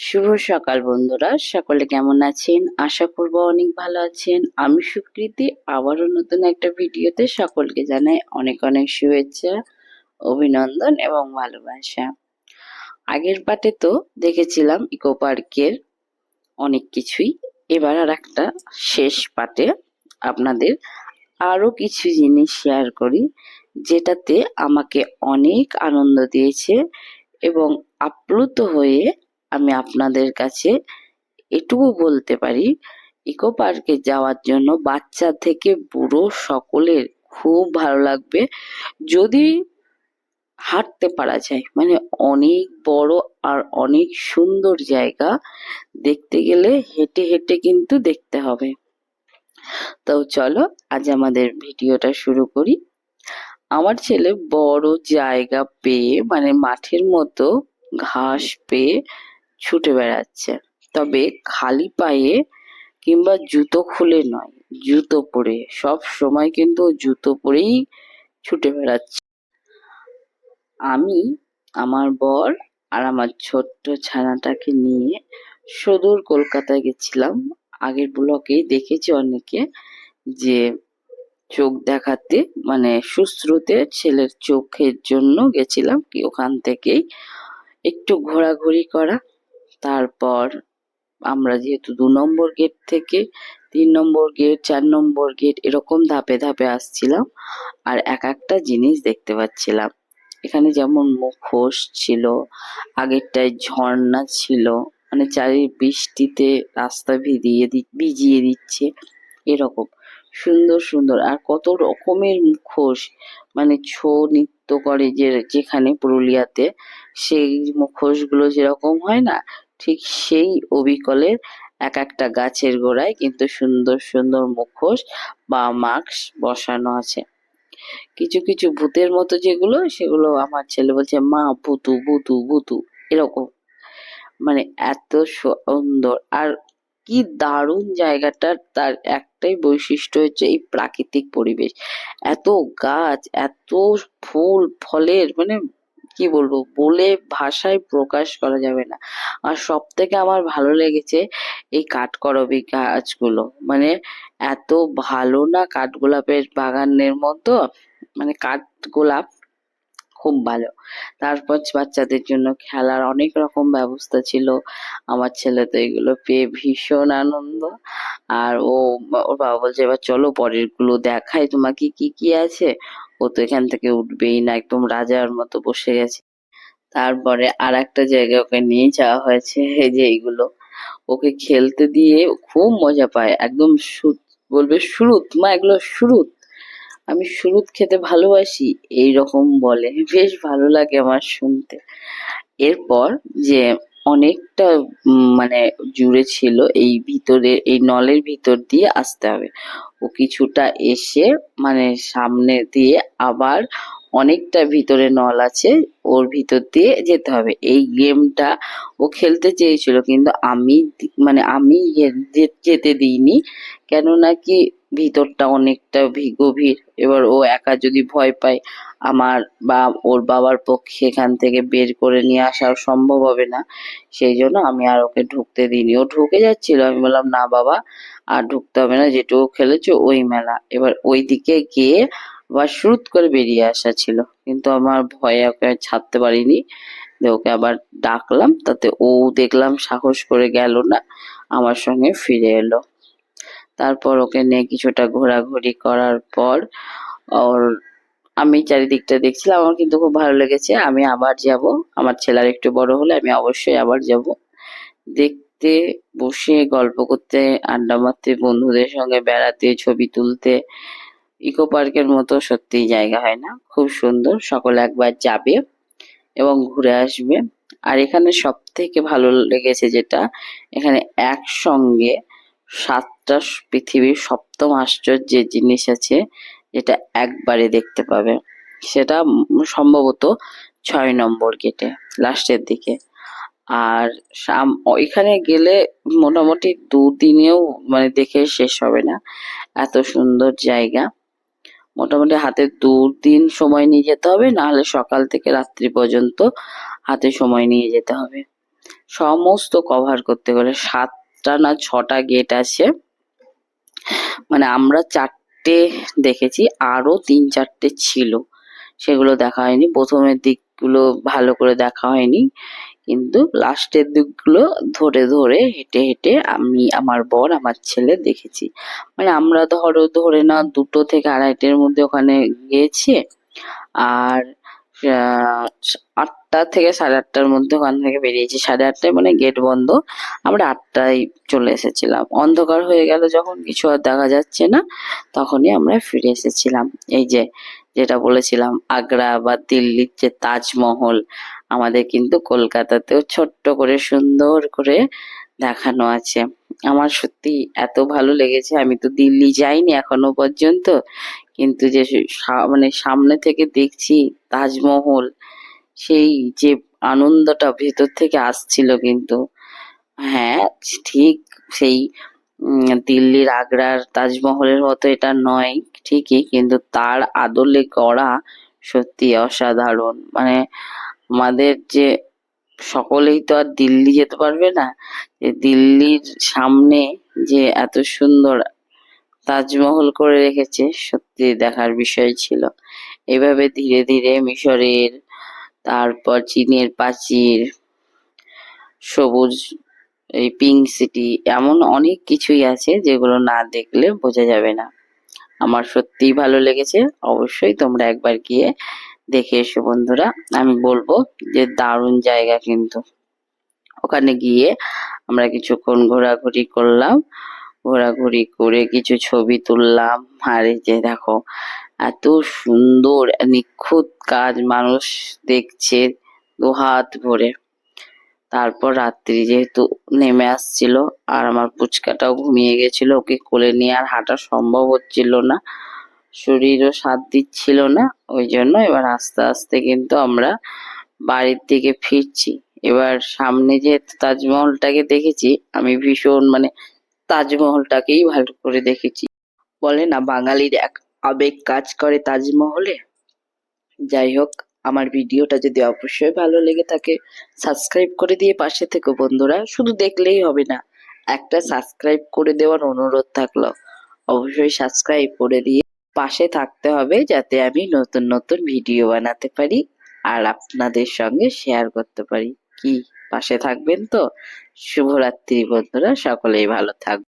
শুভ সকাল বন্ধুরা, সকলে কেমন আছেন? আশা করবো অনেক ভালো আছেন। আমি সুকৃতি, আবারও নতুন একটা ভিডিওতে সকলকে জানাই অনেক অনেক শুভেচ্ছা, অভিনন্দন এবং ভালোবাসা। আগের পার্টে তো দেখেছিলাম ইকো পার্কের অনেক কিছুই। এবার আর একটা শেষ পার্টে আপনাদের আরো কিছু জিনিস শেয়ার করি, যেটাতে আমাকে অনেক আনন্দ দিয়েছে এবং আপ্লুত হয়ে আমি আপনাদের কাছে এটুকু বলতে পারি, ইকো পার্কে যাওয়ার জন্য বাচ্চা থেকে বুড়ো সকলের খুব ভালো লাগবে যদি হাঁটতে পারা যায়। মানে অনেক বড় আর অনেক সুন্দর জায়গা, দেখতে গেলে হেঁটে হেঁটে কিন্তু দেখতে হবে। তো চলো আজ আমাদের ভিডিওটা শুরু করি। আমার ছেলে বড় জায়গা পেয়ে, মানে মাঠের মতো ঘাস পেয়ে ছুটে বেড়াচ্ছে, তবে খালি পায়ে কিংবা জুতো খুলে নয়, জুতো পরে। সব সময় কিন্তু ও জুতো পরেই ছুটে বেড়াচ্ছে। আমি, আমার বর আর আমার ছোট্ট ছানাটাকে নিয়ে সুদূর কলকাতায় গেছিলাম। আগের ব্লকেই দেখেছি অনেকে, যে চোখ দেখাতে, মানে সুশ্রুতে ছেলের চোখের জন্য গেছিলাম, কি ওখান থেকেই একটু ঘোরাঘুরি করা। তারপর আমরা যেহেতু ২ নম্বর গেট থেকে ৩ নম্বর গেট, ৪ নম্বর গেট এরকম ধাপে ধাপে আসছিলাম, আর এক একটা জিনিস দেখতে পাচ্ছিলাম। এখানে যেমন মুখোশ ছিল, আগেরটায় ঝর্ণা ছিল, মানে চারি বৃষ্টিতে রাস্তা ভিজিয়ে দিচ্ছে এরকম সুন্দর সুন্দর, আর কত রকমের মুখোশ। মানে ছৌ নৃত্য করে যে, যেখানে পুরুলিয়াতে সেই মুখোশগুলো যেরকম হয় না, ঠিক সেই অবিকলের এক একটা গাছের গোড়ায় কিন্তু সুন্দর সুন্দর মুখোশ বা মাস্ক বসানো আছে। কিছু কিছু ভূতের মতো যেগুলো, সেগুলো আমার ছেলে বলছে মা ভূতু ভূতু ভূতু এরকম। মানে এত সুন্দর আর কি দারুণ জায়গাটার। তার একটাই বৈশিষ্ট্য হচ্ছে এই প্রাকৃতিক পরিবেশ, এত গাছ, এত ফুল ফলের, মানে কি বলবো, বলে ভাষায় প্রকাশ করা যাবে না। আর সব থেকে আমার ভালো লেগেছে এই কাঠকরবী গাছগুলো। মানে এত ভালো না, কাঠগোলাপের বাগানের মতো, মানে কাঠগোলাপ খুব ভালো। তারপর বাচ্চাদের জন্য খেলার অনেক রকম ব্যবস্থা ছিল। আমার ছেলে তো এগুলো পেয়ে ভীষণ আনন্দ। আর ওর বাবা বলছে এবার চলো পরের গুলো দেখাই তোমাকে কি কি আছে। ও তো এখান থেকে উঠবেই না, একদম রাজার মতো বসে গেছে। তারপরে আর একটা জায়গায় ওকে নিয়ে যাওয়া হয়েছে, এই যে এইগুলো ওকে খেলতে দিয়ে ও খুব মজা পায়। একদম বলবে সুরুত মা, এগুলো সুরুত, আমি সুরুত খেতে ভালোবাসি, এইরকম বলে। বেশ ভালো লাগে আমার শুনতে। এরপর যে অনেকটা মানে জুড়ে ছিল, এই ভিতরে এই নলের ভিতর দিয়ে আসতে হবে। ও কিছুটা এসে, মানে সামনে দিয়ে আবার অনেকটা ভিতরে নল আছে, ওর ভিতর দিয়ে যেতে হবে। এই গেমটা ও খেলতে চেয়েছিল, কিন্তু মানে আমি যেতে দিইনি। কেননা কি, ভিতরটা অনেকটা গভীর। এবার ও একা যদি ভয় পায়, আমার বা ওর বাবার পক্ষে এখান থেকে বের করে নিয়ে আসা সম্ভব হবে না। সেই জন্য আমি আর ওকে ঢুকতে দিইনি। ও ঢুকে যাচ্ছিল, আমি বললাম না বাবা আর ঢুকতে হবে না, যেটুকু খেলেছো ওই মেলা। এবার ওই দিকে গিয়ে আবার শুরুত করে বেরিয়ে আসা ছিল, কিন্তু আমার ভয়ে ওকে ছাড়তে পারিনি। দিয়ে ওকে আবার ডাকলাম, তাতে ও দেখলাম সাহস করে গেল না, আমার সঙ্গে ফিরে এলো। তারপর ওকে নিয়ে কিছুটা ঘোরাঘুরি করার পর ওর, আমি চারিদিকটা দেখছিলাম, আমার কিন্তু খুব ভালো লেগেছে। আমি আবার যাব, আমার ছেলে আর একটু বড় হলে আমি অবশ্যই আবার যাব। দেখতে, বসে গল্প করতে, আড্ডা মারতে, বন্ধুদের সঙ্গে বেড়াতে, ছবি তুলতে। ইকো পার্কের মতো সত্যিই জায়গা হয় না, খুব সুন্দর। সকলে একবার যাবে এবং ঘুরে আসবে। আর এখানে সব থেকে ভালো লেগেছে যেটা, এখানে একসঙ্গে 7টা পৃথিবীর সপ্তম আশ্চর্যের জিনিস আছে, যেটা একবারে দেখতে পাবে। সেটা সম্ভবত 6 নম্বর গেটে, লাস্টের দিকে। আর ওইখানে গেলে মোটামুটি 2 দিনেও মানে দেখে শেষ হবে না, এত সুন্দর জায়গা। মোটামুটি হাতে 2 দিন সময় নিয়ে যেতে হবে, নাহলে সকাল থেকে রাত্রি পর্যন্ত হাতে সময় নিয়ে যেতে হবে। সমস্ত কভার করতে গেলে 7টা না 6টা গেট আছে। মানে আমরা 4টে দেখেছি, আরো 3-4টে ছিল, সেগুলো দেখা হয়নি। প্রথমের দিকগুলো ভালো করে দেখা হয়নি, কিন্তু লাস্টের দিকগুলো ধরে ধরে হেঁটে হেঁটে আমি, আমার বর, আমার ছেলে দেখেছি। মানে আমরা ধরে না 2টো থেকে 2:30-এর মধ্যে ওখানে গিয়েছি, আর 8টা থেকে 8:30-টার মধ্যে ওখান থেকে বেরিয়েছি। 8:30টায় মানে গেট বন্ধ, আমরা 8টায় চলে এসেছিলাম। অন্ধকার হয়ে গেল যখন, কিছু আর দেখা যাচ্ছে না, তখনই আমরা ফিরে এসেছিলাম। এই যে যেটা বলেছিলাম, আগ্রা বা দিল্লির যে তাজমহল, আমাদের কিন্তু কলকাতাতেও ছোট্ট করে সুন্দর করে দেখানো আছে। আমার সত্যি এত ভালো লেগেছে। আমি তো দিল্লি যাইনি এখনো পর্যন্ত, কিন্তু যে মানে সামনে থেকে দেখছি তাজমহল, সেই যে আনন্দটা ভেতর থেকে আসছিল কিন্তু। হ্যাঁ, ঠিক সেই দিল্লির আগ্রার তাজমহলের মতো এটা নয় ঠিকই, কিন্তু তার আদলে গড়া, সত্যি অসাধারণ। মানে আমাদের যে সকলেই তো আর দিল্লি যেতে পারবে না, যে দিল্লির সামনে যে এত সুন্দর তাজমহল করে রেখেছে, সত্যি দেখার বিষয় ছিল। এভাবে ধীরে ধীরে মিশরের, তারপর চীনের প্রাচীর, সবুজ এই পিঙ্ক সিটি, এমন অনেক কিছুই আছে যেগুলো না দেখলে বোঝা যাবে না। আমার সত্যিই ভালো লেগেছে। অবশ্যই তোমরা একবার গিয়ে দেখে এসো বন্ধুরা। আমি বলবো যে দারুণ জায়গা কিন্তু। ওখানে গিয়ে আমরা কিছুক্ষণ ঘোরাঘুরি করলাম, ঘোরাঘুরি করে কিছু ছবি তুললাম। আর এই যে দেখো, এত সুন্দর নিখুঁত কাজ মানুষ দেখছে দুহাত ভরে। তারপর রাত্রি যেহেতু নেমে আসছিল, আর আমার পুচকাটাও ঘুমিয়ে গেছিল, ওকে কোলে নিয়ে আর হাঁটা সম্ভব হচ্ছিল না, শরীরও সাথ দিচ্ছিল না। ওই জন্য এবার আস্তে আস্তে কিন্তু আমরা বাড়ির দিকে ফিরছি। এবার সামনে যেহেতু তাজমহলটাকে দেখেছি, আমি ভীষণ মানে তাজমহলটাকেই ভালো করে দেখেছি। বলে না, বাঙালির এক আবেগ কাজ করে তাজমহলে। যাই হোক, আমার ভিডিওটা যদি অবশ্যই ভালো লেগে থাকে, সাবস্ক্রাইব করে দিয়ে পাশে থেকো বন্ধুরা। শুধু দেখলেই হবে না, একটা সাবস্ক্রাইব করে দেওয়ার অনুরোধ থাকলো। অবশ্যই সাবস্ক্রাইব করে দিয়ে পাশে থাকতে হবে, যাতে আমি নতুন নতুন ভিডিও বানাতে পারি আর আপনাদের সঙ্গে শেয়ার করতে পারি। কি পাশে থাকবেন তো? শুভরাত্রি বন্ধুরা, সকলেই ভালো থাকবেন।